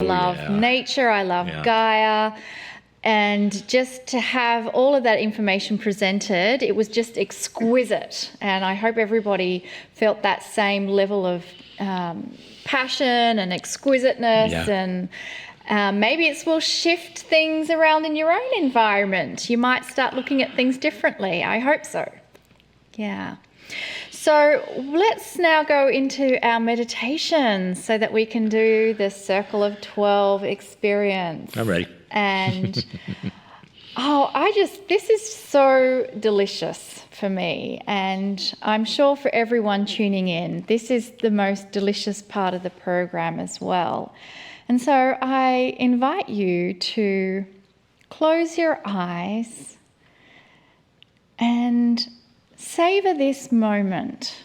love nature. I love Gaia. And just to have all of that information presented, it was just exquisite. And I hope everybody felt that same level of passion and exquisiteness. And maybe it will shift things around in your own environment. You might start looking at things differently. I hope so. Yeah. So let's now go into our meditation so that we can do the Circle of 12 experience. I'm ready. And, this is so delicious for me. And I'm sure for everyone tuning in, this is the most delicious part of the program as well. And so I invite you to close your eyes and savor this moment.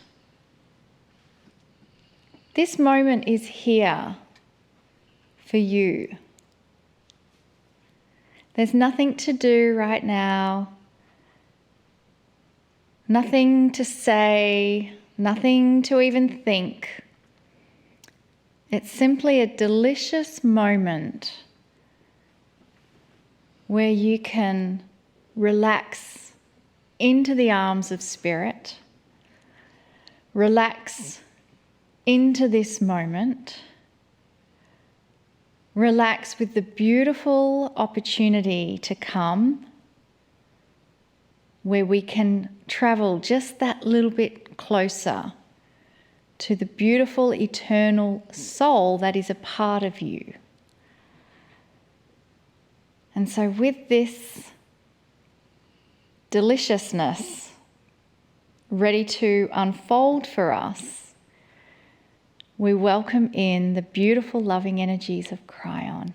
This moment is here for you. There's nothing to do right now, nothing to say, nothing to even think. It's simply a delicious moment where you can relax into the arms of Spirit, relax into this moment, relax with the beautiful opportunity to come where we can travel just that little bit closer to the beautiful eternal soul that is a part of you. And so with this deliciousness ready to unfold for us, we welcome in the beautiful loving energies of Kryon.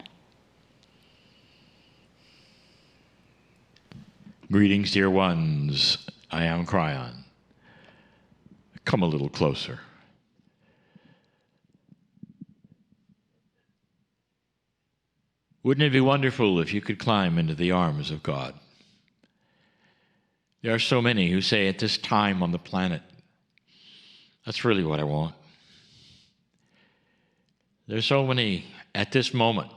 Greetings, dear ones. I am Kryon. Come a little closer. Wouldn't it be wonderful if you could climb into the arms of God? There are so many who say at this time on the planet, that's really what I want. There's so many at this moment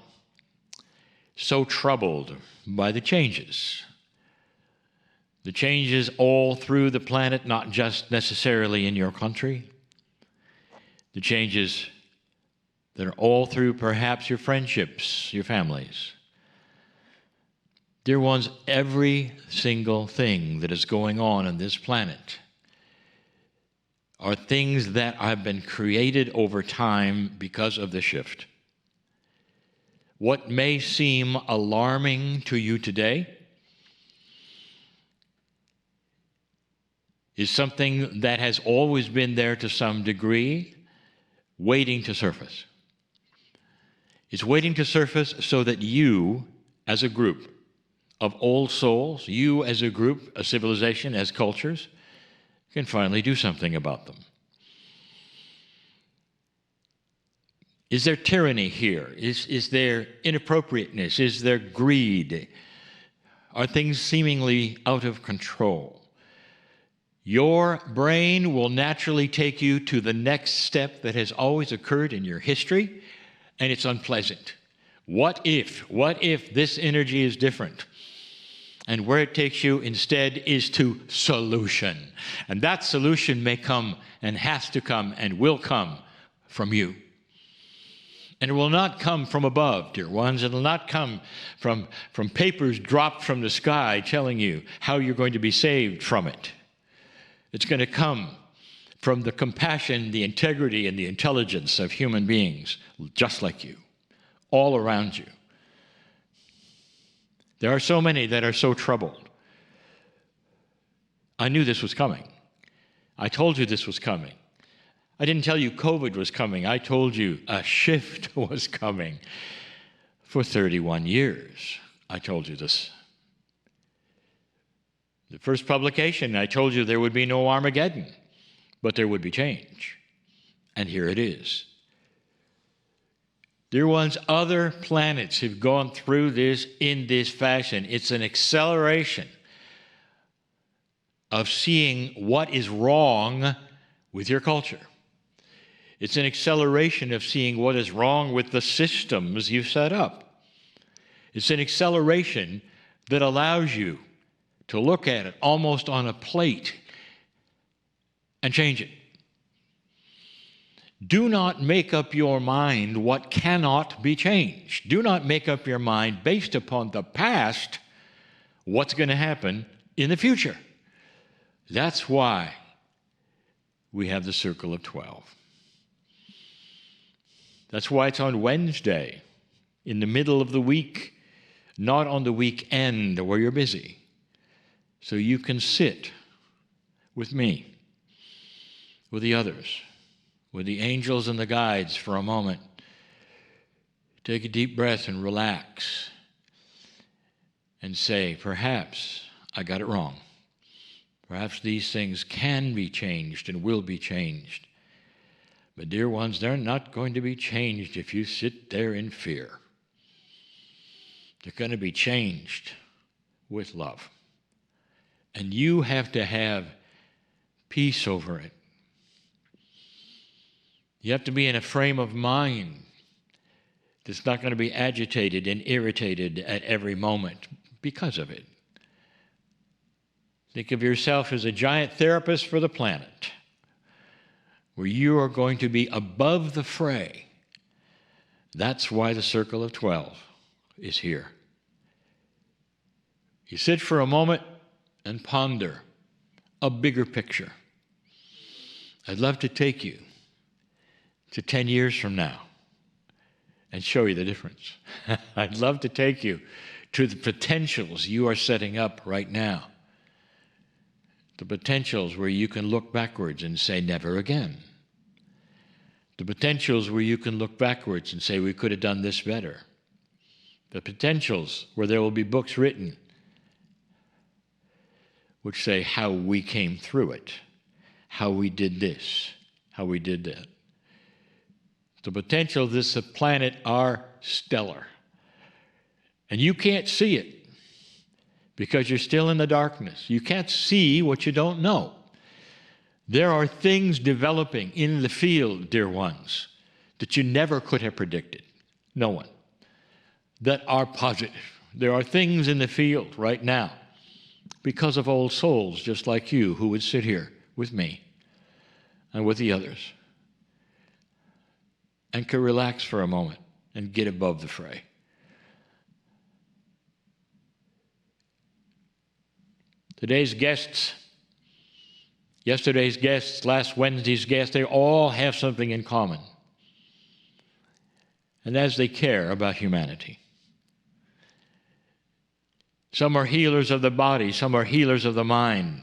so troubled by the changes all through the planet, not just necessarily in your country, the changes that are all through perhaps your friendships, your families. Dear ones, every single thing that is going on this planet are things that have been created over time because of the shift. What may seem alarming to you today is something that has always been there to some degree, waiting to surface. It's waiting to surface so that you, as a group of old souls, you as a group, a civilization, as cultures, can finally do something about them. Is there tyranny here? Is there inappropriateness? Is there greed? Are things seemingly out of control? Your brain will naturally take you to the next step that has always occurred in your history, and it's unpleasant. What if this energy is different? And where it takes you instead is to solution. And that solution may come and has to come and will come from you. And it will not come from above, dear ones. It will not come from papers dropped from the sky telling you how you're going to be saved from it. It's going to come from the compassion, the integrity, and the intelligence of human beings, just like you, all around you. There are so many that are so troubled. I knew this was coming. I told you this was coming. I didn't tell you COVID was coming. I told you a shift was coming. For 31 years, I told you this. The first publication, I told you there would be no Armageddon, but there would be change. And here it is. Dear ones, other planets have gone through this in this fashion. It's an acceleration of seeing what is wrong with your culture. It's an acceleration of seeing what is wrong with the systems you've set up. It's an acceleration that allows you to look at it almost on a plate and change it. Do not make up your mind what cannot be changed. Do not make up your mind based upon the past what's going to happen in the future. That's why we have the Circle of 12. That's why it's on Wednesday, in the middle of the week, not on the weekend where you're busy. So you can sit with me, with the others, with the angels and the guides for a moment. Take a deep breath and relax and say, perhaps I got it wrong. Perhaps these things can be changed and will be changed. But dear ones, they're not going to be changed if you sit there in fear. They're going to be changed with love. And you have to have peace over it. You have to be in a frame of mind that's not going to be agitated and irritated at every moment because of it. Think of yourself as a giant therapist for the planet, where you are going to be above the fray. That's why the Circle of 12 is here. You sit for a moment and ponder a bigger picture. I'd love to take you to 10 years from now and show you the difference. I'd love to take you to the potentials you are setting up right now. The potentials where you can look backwards and say, never again. The potentials where you can look backwards and say, we could have done this better. The potentials where there will be books written which say how we came through it, how we did this, how we did that. The potential of this planet are stellar. And you can't see it because you're still in the darkness. You can't see what you don't know. There are things developing in the field, dear ones, that you never could have predicted. No one. That are positive. There are things in the field right now because of old souls just like you who would sit here with me and with the others and could relax for a moment and get above the fray. Today's guests, yesterday's guests, last Wednesday's guests, they all have something in common. And that's they care about humanity. Some are healers of the body, some are healers of the mind.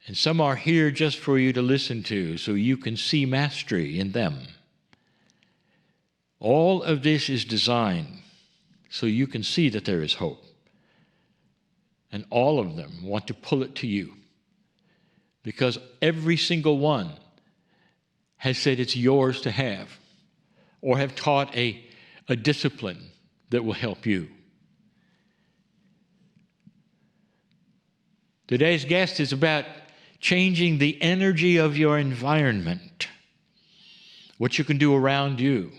And some are here just for you to listen to so you can see mastery in them. All of this is designed so you can see that there is hope. And all of them want to pull it to you because every single one has said it's yours to have or have taught a discipline that will help you. Today's guest is about changing the energy of your environment, what you can do around you.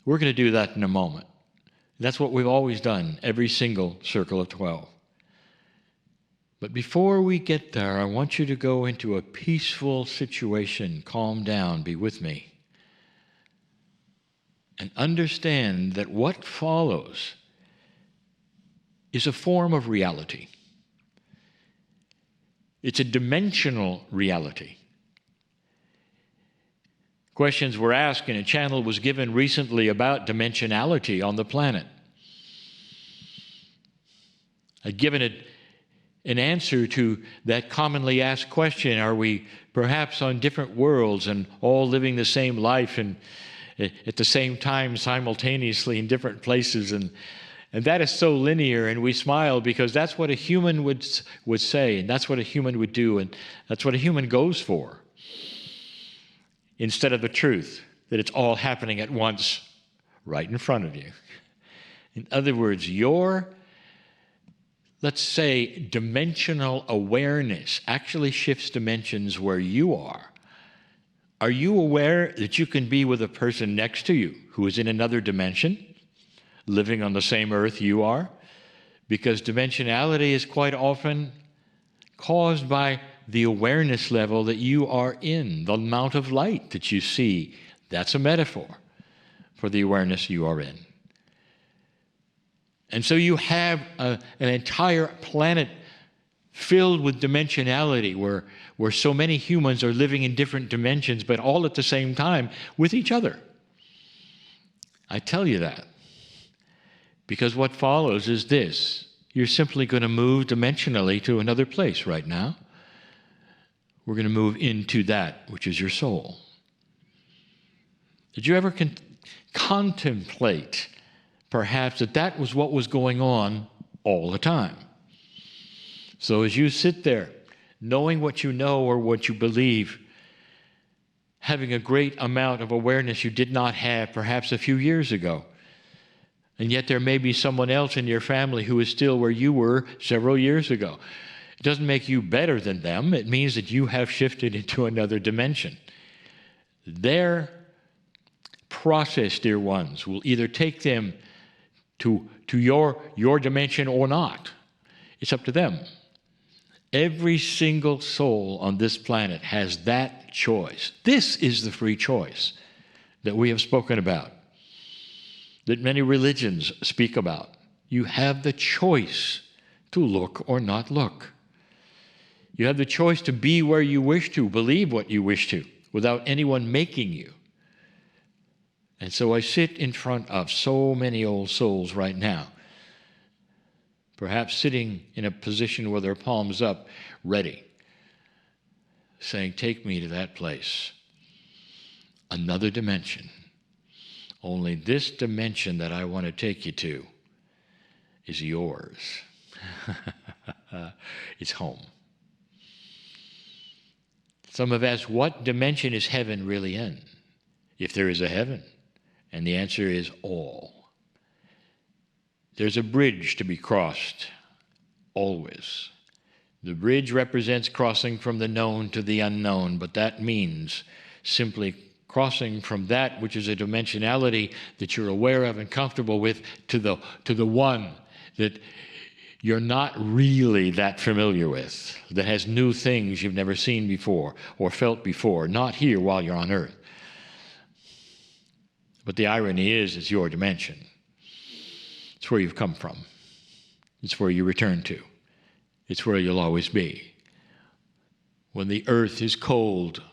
We're going to do that in a moment. That's what we've always done, every single Circle of 12. But before we get there, I want you to go into a peaceful situation, calm down, be with me, and understand that what follows is a form of reality. It's a dimensional reality. Questions were asked and a channel was given recently about dimensionality on the planet. I'd given it an answer to that commonly asked question, are we perhaps on different worlds and all living the same life and at the same time simultaneously in different places? And that is so linear, and we smile because that's what a human would say, and that's what a human would do, and that's what a human goes for. Instead of the truth, that it's all happening at once right in front of you. In other words, your let's say, dimensional awareness actually shifts dimensions where you are. Are you aware that you can be with a person next to you who is in another dimension, living on the same earth you are? Because dimensionality is quite often caused by the awareness level that you are in, the amount of light that you see. That's a metaphor for the awareness you are in. And so you have an entire planet filled with dimensionality where so many humans are living in different dimensions, but all at the same time with each other. I tell you that because what follows is this. You're simply going to move dimensionally to another place right now. We're going to move into that which is your soul. Did you ever contemplate perhaps that was what was going on all the time? So as you sit there, knowing what you know or what you believe, having a great amount of awareness you did not have perhaps a few years ago, and yet there may be someone else in your family who is still where you were several years ago. It doesn't make you better than them. It means that you have shifted into another dimension. Their process, dear ones, will either take them to your dimension or not. It's up to them. Every single soul on this planet has that choice. This is the free choice that we have spoken about, that many religions speak about. You have the choice to look or not look. You have the choice to be where you wish to, believe what you wish to, without anyone making you. And so I sit in front of so many old souls right now, perhaps sitting in a position with their palms up, ready, saying, take me to that place, another dimension. Only this dimension that I want to take you to is yours. It's home. Some have asked, what dimension is heaven really in? If there is a heaven. And the answer is all. There's a bridge to be crossed, always. The bridge represents crossing from the known to the unknown, but that means simply crossing from that which is a dimensionality that you're aware of and comfortable with to the one that you're not really that familiar with, that has new things you've never seen before or felt before, not here while you're on earth. But the irony is, it's your dimension. It's where you've come from. It's where you return to. It's where you'll always be. When the earth is cold,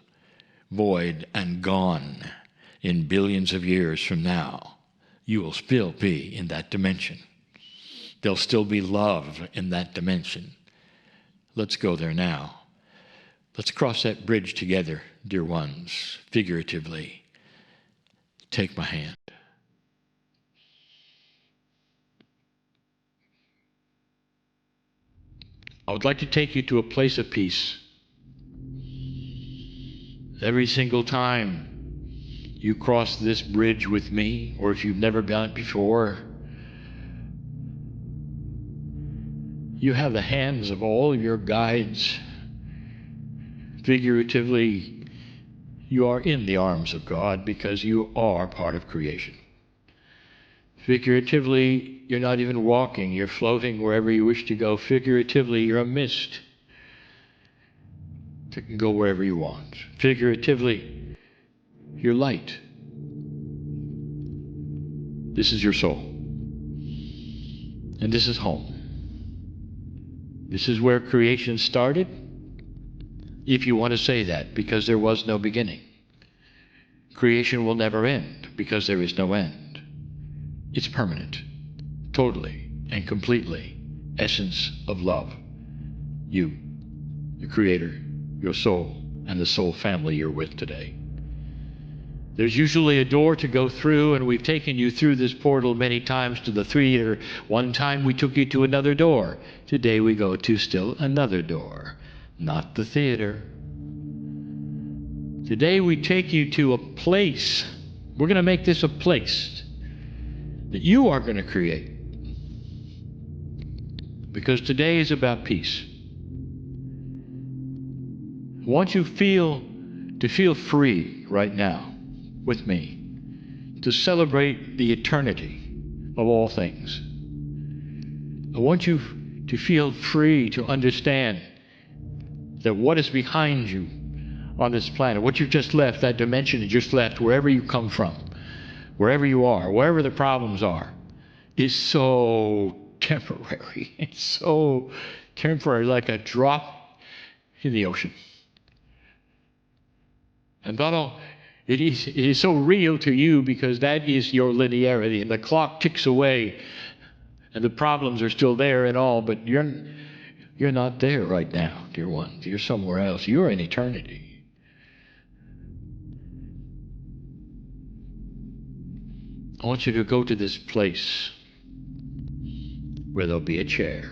void, and gone in billions of years from now, you will still be in that dimension. There'll still be love in that dimension. Let's go there now. Let's cross that bridge together, dear ones, figuratively. Take my hand. I would like to take you to a place of peace. Every single time you cross this bridge with me, or if you've never done it before, you have the hands of all your guides. Figuratively, you are in the arms of God because you are part of creation. Figuratively, you're not even walking, you're floating wherever you wish to go. Figuratively, you're a mist that can go wherever you want. Figuratively, you're light. This is your soul. And this is home. This is where creation started, if you want to say that, because there was no beginning. Creation will never end because there is no end. It's permanent, totally and completely, essence of love. You, the Creator, your soul, and the soul family you're with today. There's usually a door to go through, and we've taken you through this portal many times to the theater. One time we took you to another door. Today we go to still another door, not the theater. Today we take you to a place. We're going to make this a place that you are going to create. because today is about peace. I want you to feel free right now with me to celebrate the eternity of all things. I want you to feel free to understand that what is behind you on this planet, what you've just left, that dimension you just left, wherever you come from, wherever you are, wherever the problems are, is so temporary. It's so temporary, like a drop in the ocean. And it is so real to you because that is your linearity, and the clock ticks away, and the problems are still there and all, but you're not there right now, dear ones. You're somewhere else. You're in eternity. I want you to go to this place where there'll be a chair.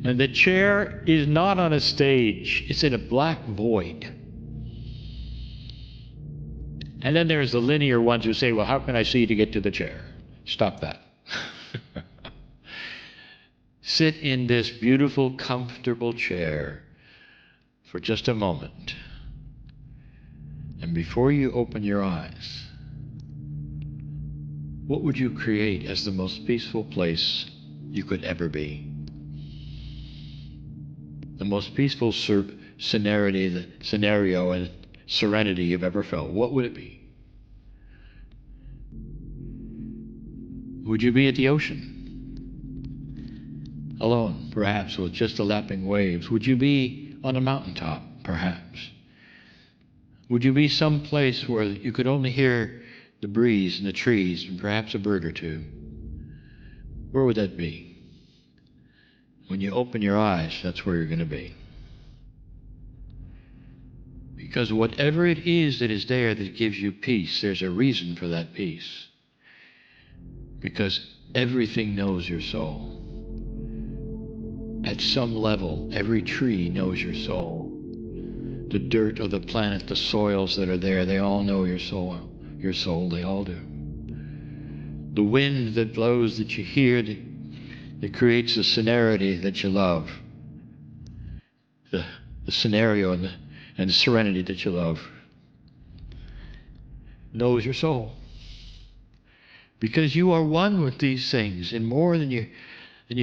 And the chair is not on a stage. It's in a black void. And then there's the linear ones who say, well, how can I see to get to the chair? Stop that. Sit in this beautiful, comfortable chair for just a moment. And before you open your eyes, what would you create as the most peaceful place you could ever be? The most peaceful scenario and serenity you've ever felt. What would it be? Would you be at the ocean? Alone, perhaps, with just the lapping waves? Would you be on a mountaintop, perhaps? Would you be someplace where you could only hear the breeze and the trees and perhaps a bird or two? Where would that be? When you open your eyes, that's where you're going to be. Because whatever it is that is there that gives you peace, there's a reason for that peace. Because everything knows your soul. At some level, every tree knows your soul. The dirt of the planet, the soils that are there, they all know your soul. Your soul, they all do. The wind that blows that you hear, that creates the serenity that you love. The scenario and the serenity that you love. Knows your soul. Because you are one with these things, and more than you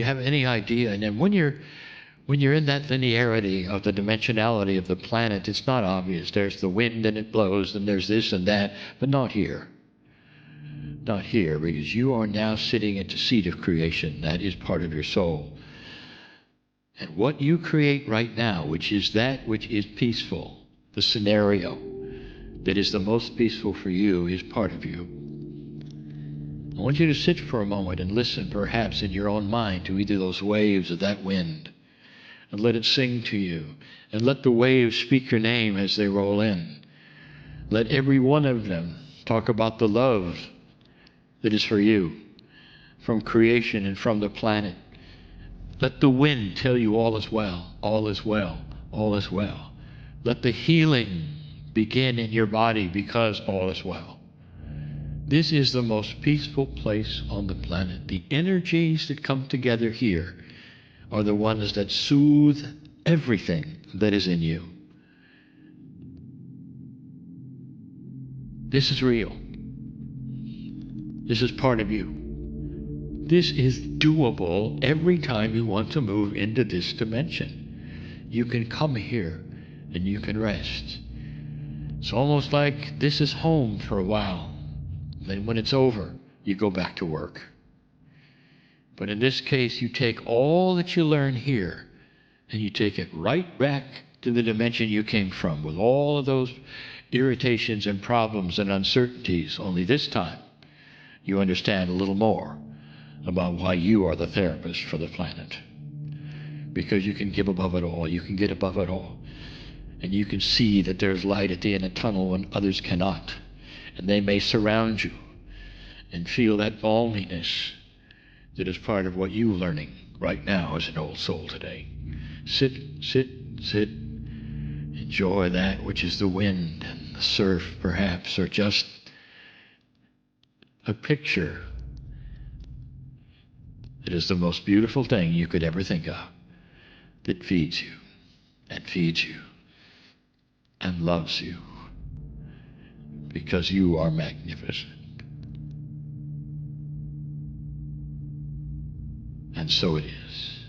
have any idea. And then when you're in that linearity of the dimensionality of the planet, it's not obvious. There's the wind and it blows, and there's this and that, but not here. Not here, because you are now sitting at the seat of creation. That is part of your soul. And what you create right now, which is that which is peaceful, the scenario that is the most peaceful for you, is part of you. I want you to sit for a moment and listen, perhaps in your own mind, to either those waves or that wind, and let it sing to you, and let the waves speak your name as they roll in. Let every one of them talk about the love that is for you, from creation and from the planet. Let the wind tell you all is well, all is well, all is well. Let the healing begin in your body because all is well. This is the most peaceful place on the planet. The energies that come together here are the ones that soothe everything that is in you. This is real. This is part of you. This is doable every time you want to move into this dimension. You can come here and you can rest. It's almost like this is home for a while. Then when it's over, you go back to work. But in this case, you take all that you learn here and you take it right back to the dimension you came from with all of those irritations and problems and uncertainties. Only this time, you understand a little more about why you are the therapist for the planet. Because you can give above it all. You can get above it all. And you can see that there's light at the end of the tunnel when others cannot. And they may surround you and feel that balminess that is part of what you're learning right now as an old soul today. Sit, sit, sit. Enjoy that which is the wind and the surf, perhaps, or just a picture It is the most beautiful thing you could ever think of, that feeds you and feeds you and loves you because you are magnificent. And so it is.